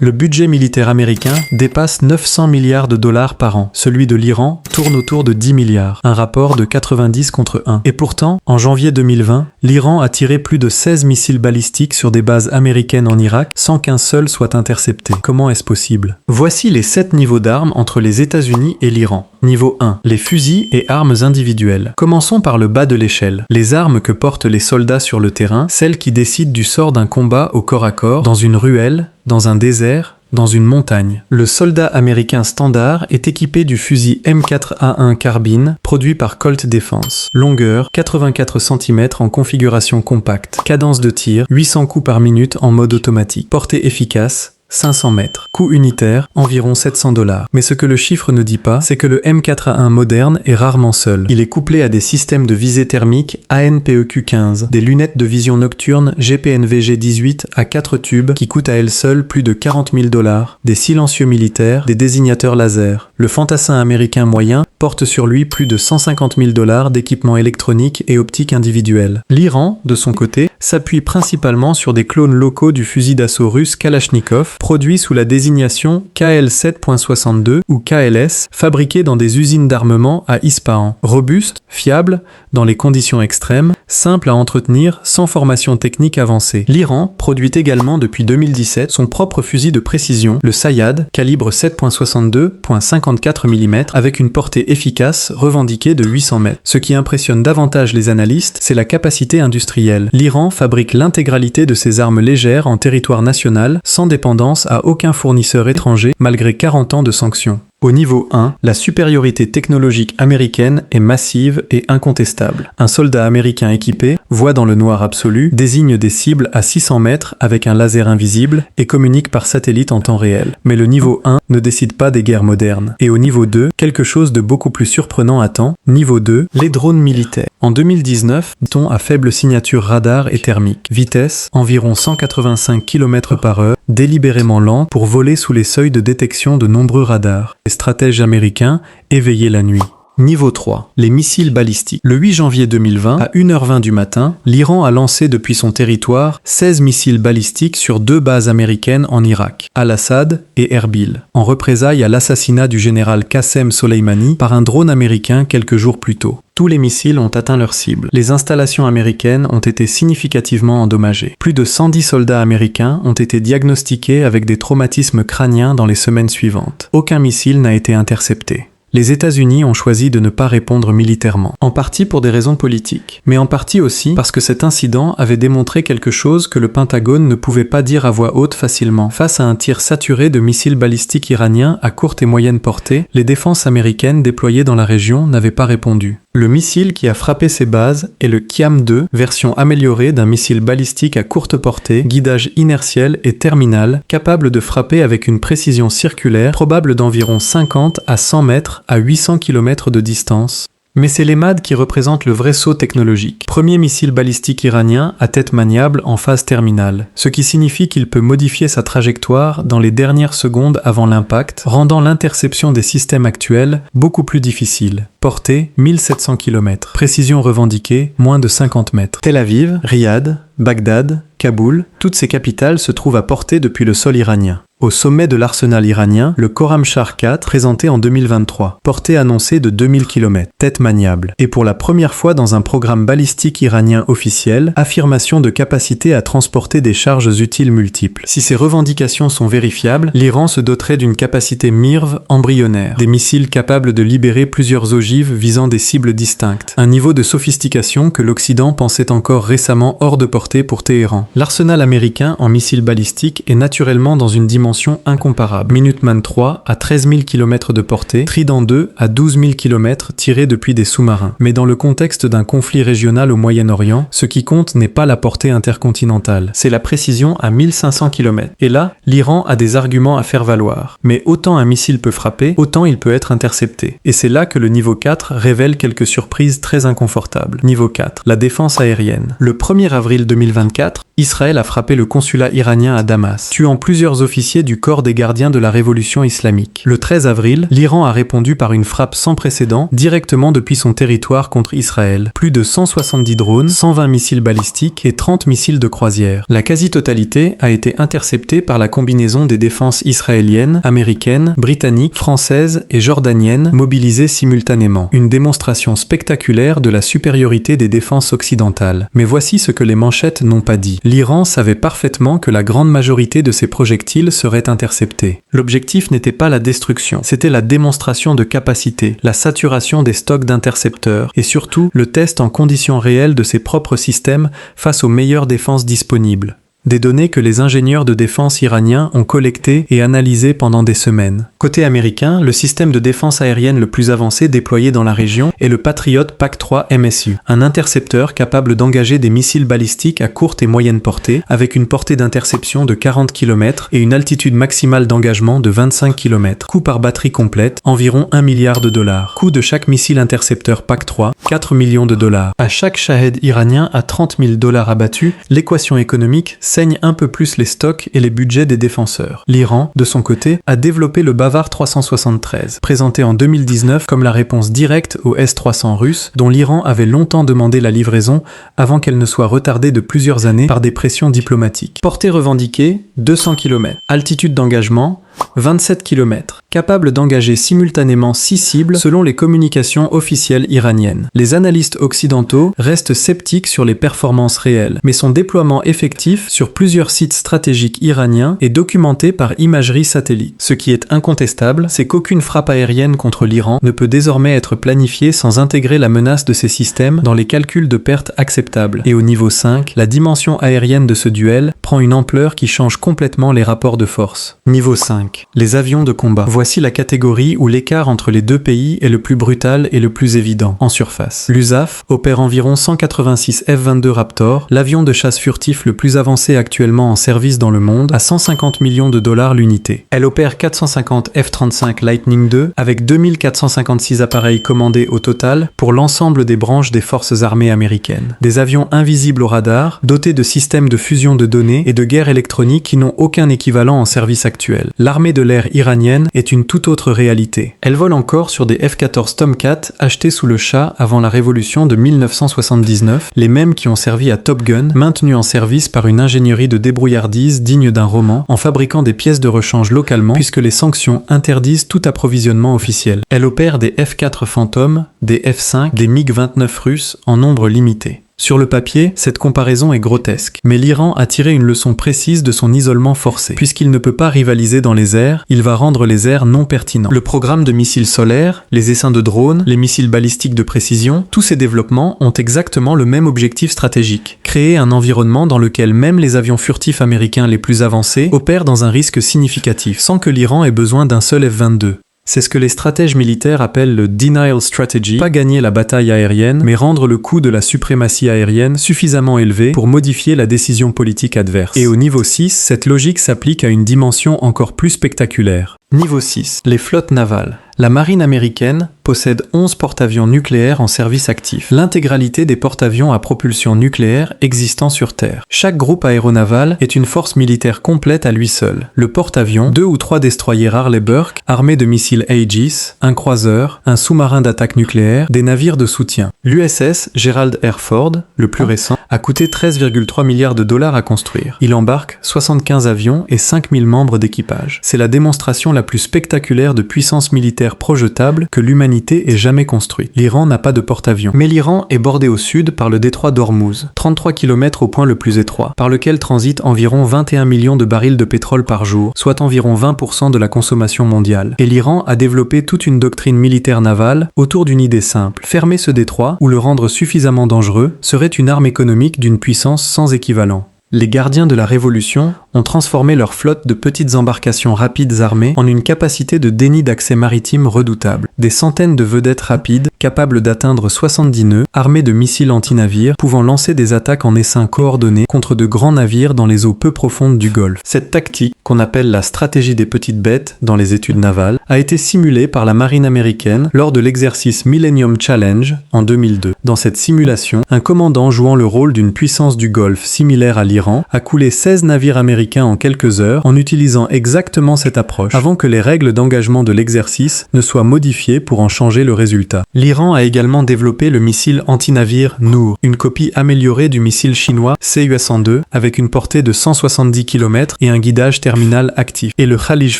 Le budget militaire américain dépasse 900 milliards de dollars par an. Celui de l'Iran tourne autour de 10 milliards, un rapport de 90 contre 1. Et pourtant, en janvier 2020, l'Iran a tiré plus de 16 missiles balistiques sur des bases américaines en Irak sans qu'un seul soit intercepté. Comment est-ce possible? Voici les 7 niveaux d'armes entre les États-Unis et l'Iran. Niveau 1. Les fusils et armes individuelles. Commençons par le bas de l'échelle. Les armes que portent les soldats sur le terrain, celles qui décident du sort d'un combat au corps à corps, dans une ruelle, dans un désert, dans une montagne. Le soldat américain standard est équipé du fusil M4A1 carbine produit par Colt Defense. Longueur 84 cm en configuration compacte. Cadence de tir 800 coups par minute en mode automatique. Portée efficace 500 mètres. Coût unitaire, environ $700. Mais ce que le chiffre ne dit pas, c'est que le M4A1 moderne est rarement seul. Il est couplé à des systèmes de visée thermique ANPEQ-15, des lunettes de vision nocturne GPNVG-18 à 4 tubes qui coûtent à elles seules plus de $40 000, des silencieux militaires, des désignateurs laser. Le fantassin américain moyen porte sur lui plus de $150 000 d'équipements électroniques et optiques individuels. L'Iran, de son côté, s'appuie principalement sur des clones locaux du fusil d'assaut russe Kalachnikov, produit sous la désignation KL7.62 ou KLS, fabriqué dans des usines d'armement à Ispahan. Robuste, fiable, dans les conditions extrêmes, simple à entretenir, sans formation technique avancée. L'Iran produit également depuis 2017 son propre fusil de précision, le Sayad, calibre 7.62.54 mm, avec une portée efficace revendiquée de 800 mètres. Ce qui impressionne davantage les analystes, c'est la capacité industrielle. L'Iran fabrique l'intégralité de ses armes légères en territoire national, sans dépendance à aucun fournisseur étranger malgré 40 ans de sanctions. Au niveau 1, la supériorité technologique américaine est massive et incontestable. Un soldat américain équipé voit dans le noir absolu, désigne des cibles à 600 mètres avec un laser invisible et communique par satellite en temps réel. Mais le niveau 1 ne décide pas des guerres modernes. Et au niveau 2, quelque chose de beaucoup plus surprenant attend. Niveau 2, les drones militaires. En 2019, ton à faible signature radar et thermique. Vitesse, environ 185 km/h, délibérément lente pour voler sous les seuils de détection de nombreux radars. Les stratèges américains éveillés la nuit. Niveau 3. Les missiles balistiques. Le 8 janvier 2020, à 1h20 du matin, l'Iran a lancé depuis son territoire 16 missiles balistiques sur 2 bases américaines en Irak, Al-Assad et Erbil, en représailles à l'assassinat du général Qassem Soleimani par un drone américain quelques jours plus tôt. Tous les missiles ont atteint leur cible. Les installations américaines ont été significativement endommagées. Plus de 110 soldats américains ont été diagnostiqués avec des traumatismes crâniens dans les semaines suivantes. Aucun missile n'a été intercepté. Les États-Unis ont choisi de ne pas répondre militairement, en partie pour des raisons politiques, mais en partie aussi parce que cet incident avait démontré quelque chose que le Pentagone ne pouvait pas dire à voix haute facilement. Face à un tir saturé de missiles balistiques iraniens à courte et moyenne portée, les défenses américaines déployées dans la région n'avaient pas répondu. Le missile qui a frappé ces bases est le Qiam-2, version améliorée d'un missile balistique à courte portée, guidage inertiel et terminal, capable de frapper avec une précision circulaire probable d'environ 50 à 100 mètres à 800 km de distance. Mais c'est l'Emad qui représente le vrai saut technologique. Premier missile balistique iranien à tête maniable en phase terminale, ce qui signifie qu'il peut modifier sa trajectoire dans les dernières secondes avant l'impact, rendant l'interception des systèmes actuels beaucoup plus difficile. Portée 1700 km. Précision revendiquée moins de 50 mètres. Tel Aviv, Riyad, Bagdad, Kaboul, toutes ces capitales se trouvent à portée depuis le sol iranien. Au sommet de l'arsenal iranien, le Khorramshahr 4 présenté en 2023, portée annoncée de 2000 km, tête maniable, et pour la première fois dans un programme balistique iranien officiel, affirmation de capacité à transporter des charges utiles multiples. Si ces revendications sont vérifiables, l'Iran se doterait d'une capacité MIRV embryonnaire, des missiles capables de libérer plusieurs ogives visant des cibles distinctes, un niveau de sophistication que l'Occident pensait encore récemment hors de portée pour Téhéran. L'arsenal américain en missiles balistiques est naturellement dans une dimension incomparable. Minuteman 3 à 13 000 km de portée, Trident 2 à 12 000 km tirés depuis des sous-marins. Mais dans le contexte d'un conflit régional au Moyen-Orient, ce qui compte n'est pas la portée intercontinentale, c'est la précision à 1500 km. Et là, l'Iran a des arguments à faire valoir. Mais autant un missile peut frapper, autant il peut être intercepté. Et c'est là que le niveau 4 révèle quelques surprises très inconfortables. Niveau 4, la défense aérienne. Le 1er avril 2024, Israël a frappé le consulat iranien à Damas, tuant plusieurs officiers officier du corps des gardiens de la révolution islamique. Le 13 avril, l'Iran a répondu par une frappe sans précédent directement depuis son territoire contre Israël. Plus de 170 drones, 120 missiles balistiques et 30 missiles de croisière. La quasi-totalité a été interceptée par la combinaison des défenses israéliennes, américaines, britanniques, françaises et jordaniennes mobilisées simultanément. Une démonstration spectaculaire de la supériorité des défenses occidentales. Mais voici ce que les manchettes n'ont pas dit. L'Iran savait parfaitement que la grande majorité de ses projectiles seraient interceptés. L'objectif n'était pas la destruction, c'était la démonstration de capacité, la saturation des stocks d'intercepteurs et surtout le test en conditions réelles de ses propres systèmes face aux meilleures défenses disponibles. Des données que les ingénieurs de défense iraniens ont collectées et analysées pendant des semaines. Côté américain, le système de défense aérienne le plus avancé déployé dans la région est le Patriot PAC-3 MSU, un intercepteur capable d'engager des missiles balistiques à courte et moyenne portée, avec une portée d'interception de 40 km et une altitude maximale d'engagement de 25 km. Coût par batterie complète, environ 1 milliard de dollars. Coût de chaque missile intercepteur PAC-3, 4 millions de dollars. À chaque Shahed iranien à 30 000 dollars abattus, l'équation économique saigne un peu plus les stocks et les budgets des défenseurs. L'Iran, de son côté, a développé le Bavar 373, présenté en 2019 comme la réponse directe au S-300 russe, dont l'Iran avait longtemps demandé la livraison avant qu'elle ne soit retardée de plusieurs années par des pressions diplomatiques. Portée revendiquée, 200 km. Altitude d'engagement, 27 km, capable d'engager simultanément 6 cibles selon les communications officielles iraniennes. Les analystes occidentaux restent sceptiques sur les performances réelles, mais son déploiement effectif sur plusieurs sites stratégiques iraniens est documenté par imagerie satellite. Ce qui est incontestable, c'est qu'aucune frappe aérienne contre l'Iran ne peut désormais être planifiée sans intégrer la menace de ces systèmes dans les calculs de pertes acceptables. Et au niveau 5, la dimension aérienne de ce duel prend une ampleur qui change complètement les rapports de force. Niveau 5. Les avions de combat. Voici la catégorie où l'écart entre les deux pays est le plus brutal et le plus évident, en surface. L'USAF opère environ 186 F-22 Raptor, l'avion de chasse furtif le plus avancé actuellement en service dans le monde, à 150 millions de dollars l'unité. Elle opère 450 F-35 Lightning II, avec 2456 appareils commandés au total pour l'ensemble des branches des forces armées américaines. Des avions invisibles au radar, dotés de systèmes de fusion de données et de guerre électronique qui n'ont aucun équivalent en service actuel. L'armée de l'air iranienne est une toute autre réalité. Elle vole encore sur des F-14 Tomcat achetés sous le Shah avant la révolution de 1979, les mêmes qui ont servi à Top Gun, maintenus en service par une ingénierie de débrouillardise digne d'un roman, en fabriquant des pièces de rechange localement puisque les sanctions interdisent tout approvisionnement officiel. Elle opère des F-4 Phantom, des F-5, des MiG-29 russes en nombre limité. Sur le papier, cette comparaison est grotesque, mais l'Iran a tiré une leçon précise de son isolement forcé. Puisqu'il ne peut pas rivaliser dans les airs, il va rendre les airs non pertinents. Le programme de missiles solaires, les essaims de drones, les missiles balistiques de précision, tous ces développements ont exactement le même objectif stratégique. Créer un environnement dans lequel même les avions furtifs américains les plus avancés opèrent dans un risque significatif, sans que l'Iran ait besoin d'un seul F-22. C'est ce que les stratèges militaires appellent le denial strategy, pas gagner la bataille aérienne, mais rendre le coût de la suprématie aérienne suffisamment élevé pour modifier la décision politique adverse. Et au niveau 6, cette logique s'applique à une dimension encore plus spectaculaire. Niveau 6. Les flottes navales. La marine américaine possède 11 porte-avions nucléaires en service actif, l'intégralité des porte-avions à propulsion nucléaire existant sur Terre. Chaque groupe aéronaval est une force militaire complète à lui seul. Le porte-avions, 2 ou 3 destroyers Arleigh Burke, armés de missiles Aegis, un croiseur, un sous-marin d'attaque nucléaire, des navires de soutien. L'USS Gerald R. Ford, le plus récent, a coûté 13,3 milliards de dollars à construire. Il embarque 75 avions et 5000 membres d'équipage. C'est la démonstration la plus spectaculaire de puissance militaire projetable que l'humanité ait jamais construite. L'Iran n'a pas de porte-avions. Mais l'Iran est bordé au sud par le détroit d'Ormuz, 33 km au point le plus étroit, par lequel transitent environ 21 millions de barils de pétrole par jour, soit environ 20% de la consommation mondiale. Et l'Iran a développé toute une doctrine militaire navale autour d'une idée simple. Fermer ce détroit, ou le rendre suffisamment dangereux, serait une arme économique d'une puissance sans équivalent. Les gardiens de la Révolution ont transformé leur flotte de petites embarcations rapides armées en une capacité de déni d'accès maritime redoutable. Des centaines de vedettes rapides, capables d'atteindre 70 nœuds, armées de missiles anti-navires, pouvant lancer des attaques en essaim coordonnés contre de grands navires dans les eaux peu profondes du Golfe. Cette tactique, qu'on appelle la stratégie des petites bêtes dans les études navales, a été simulée par la marine américaine lors de l'exercice Millennium Challenge en 2002. Dans cette simulation, un commandant jouant le rôle d'une puissance du Golfe similaire à l'Iran l'Iran, a coulé 16 navires américains en quelques heures en utilisant exactement cette approche, avant que les règles d'engagement de l'exercice ne soient modifiées pour en changer le résultat. L'Iran a également développé le missile anti-navire Noor, une copie améliorée du missile chinois CU-102 avec une portée de 170 km et un guidage terminal actif, et le Khalij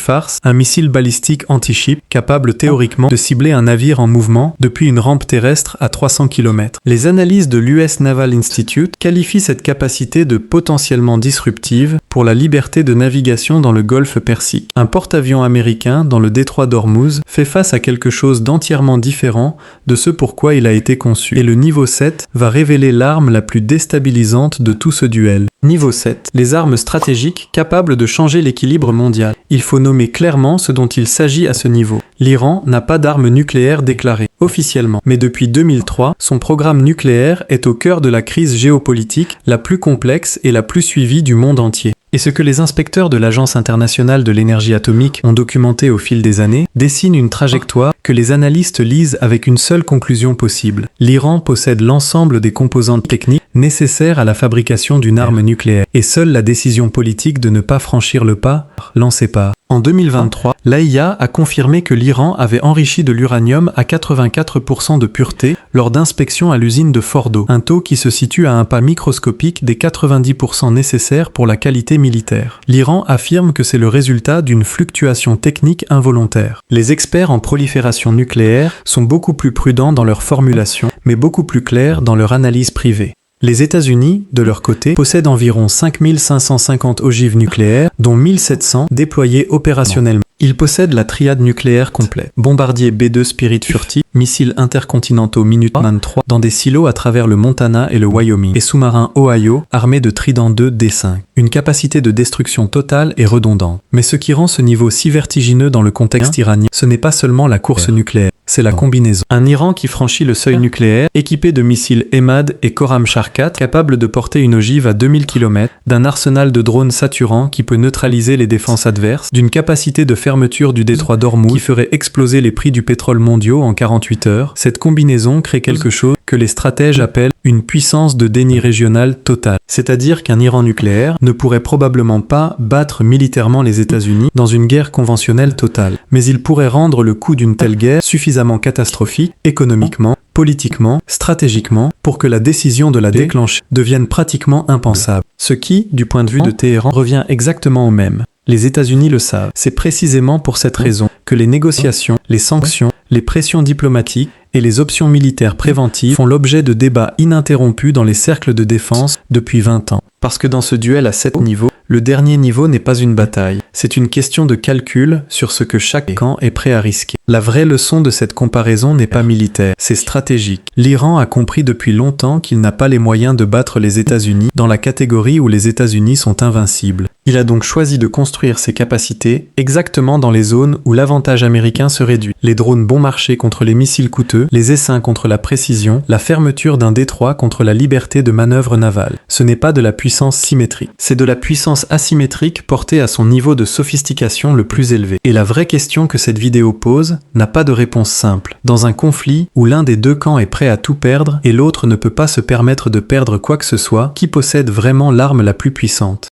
Fars, un missile balistique anti-ship capable théoriquement de cibler un navire en mouvement depuis une rampe terrestre à 300 km. Les analyses de l'US Naval Institute qualifient cette capacité de potentiellement disruptive pour la liberté de navigation dans le golfe Persique. Un porte-avions américain dans le détroit d'Ormuz fait face à quelque chose d'entièrement différent de ce pourquoi il a été conçu. Et le niveau 7 va révéler l'arme la plus déstabilisante de tout ce duel. Niveau 7. Les armes stratégiques capables de changer l'équilibre mondial. Il faut nommer clairement ce dont il s'agit à ce niveau. L'Iran n'a pas d'armes nucléaires déclarées, officiellement. Mais depuis 2003, son programme nucléaire est au cœur de la crise géopolitique la plus complexe et la plus suivie du monde entier. Et ce que les inspecteurs de l'Agence internationale de l'énergie atomique ont documenté au fil des années dessine une trajectoire que les analystes lisent avec une seule conclusion possible. L'Iran possède l'ensemble des composantes techniques nécessaires à la fabrication d'une arme nucléaire, et seule la décision politique de ne pas franchir le pas l'en sépare. En 2023, l'AIA a confirmé que l'Iran avait enrichi de l'uranium à 84% de pureté lors d'inspections à l'usine de Fordo, un taux qui se situe à un pas microscopique des 90% nécessaires pour la qualité militaire. L'Iran affirme que c'est le résultat d'une fluctuation technique involontaire. Les experts en prolifération nucléaire sont beaucoup plus prudents dans leur formulation, mais beaucoup plus clairs dans leur analyse privée. Les États-Unis, de leur côté, possèdent environ 5550 ogives nucléaires, dont 1700 déployées opérationnellement. Ils possèdent la triade nucléaire complète. Bombardier B-2 Spirit Furty, missiles intercontinentaux Minuteman III dans des silos à travers le Montana et le Wyoming, et sous-marin Ohio armé de Trident 2 D5. Une capacité de destruction totale et redondante. Mais ce qui rend ce niveau si vertigineux dans le contexte iranien, ce n'est pas seulement la course nucléaire, c'est la combinaison. Un Iran qui franchit le seuil nucléaire, équipé de missiles Emad et Khorramshahr 4, capable de porter une ogive à 2000 km, d'un arsenal de drones saturants qui peut neutraliser les défenses adverses, d'une capacité de fermeture du détroit d'Ormuz qui ferait exploser les prix du pétrole mondiaux en 48 heures. Cette combinaison crée quelque chose que les stratèges appellent une puissance de déni régional totale. C'est-à-dire qu'un Iran nucléaire ne pourrait probablement pas battre militairement les États-Unis dans une guerre conventionnelle totale, mais il pourrait rendre le coût d'une telle guerre suffisamment catastrophique, économiquement, politiquement, stratégiquement, pour que la décision de la déclencher devienne pratiquement impensable. Ce qui, du point de vue de Téhéran, revient exactement au même. Les États-Unis le savent. C'est précisément pour cette raison que les négociations, les sanctions, les pressions diplomatiques et les options militaires préventives font l'objet de débats ininterrompus dans les cercles de défense depuis 20 ans. Parce que dans ce duel à 7 niveaux, le dernier niveau n'est pas une bataille, c'est une question de calcul sur ce que chaque camp est prêt à risquer. La vraie leçon de cette comparaison n'est pas militaire, c'est stratégique. L'Iran a compris depuis longtemps qu'il n'a pas les moyens de battre les États-Unis dans la catégorie où les États-Unis sont invincibles. Il a donc choisi de construire ses capacités exactement dans les zones où l'avantage américain se réduit. Les drones bon marché contre les missiles coûteux, les essaims contre la précision, la fermeture d'un détroit contre la liberté de manœuvre navale. Ce n'est pas de la puissance symétrique, c'est de la puissance asymétrique portée à son niveau de sophistication le plus élevé. Et la vraie question que cette vidéo pose n'a pas de réponse simple. Dans un conflit où l'un des deux camps est prêt à tout perdre et l'autre ne peut pas se permettre de perdre quoi que ce soit, qui possède vraiment l'arme la plus puissante ?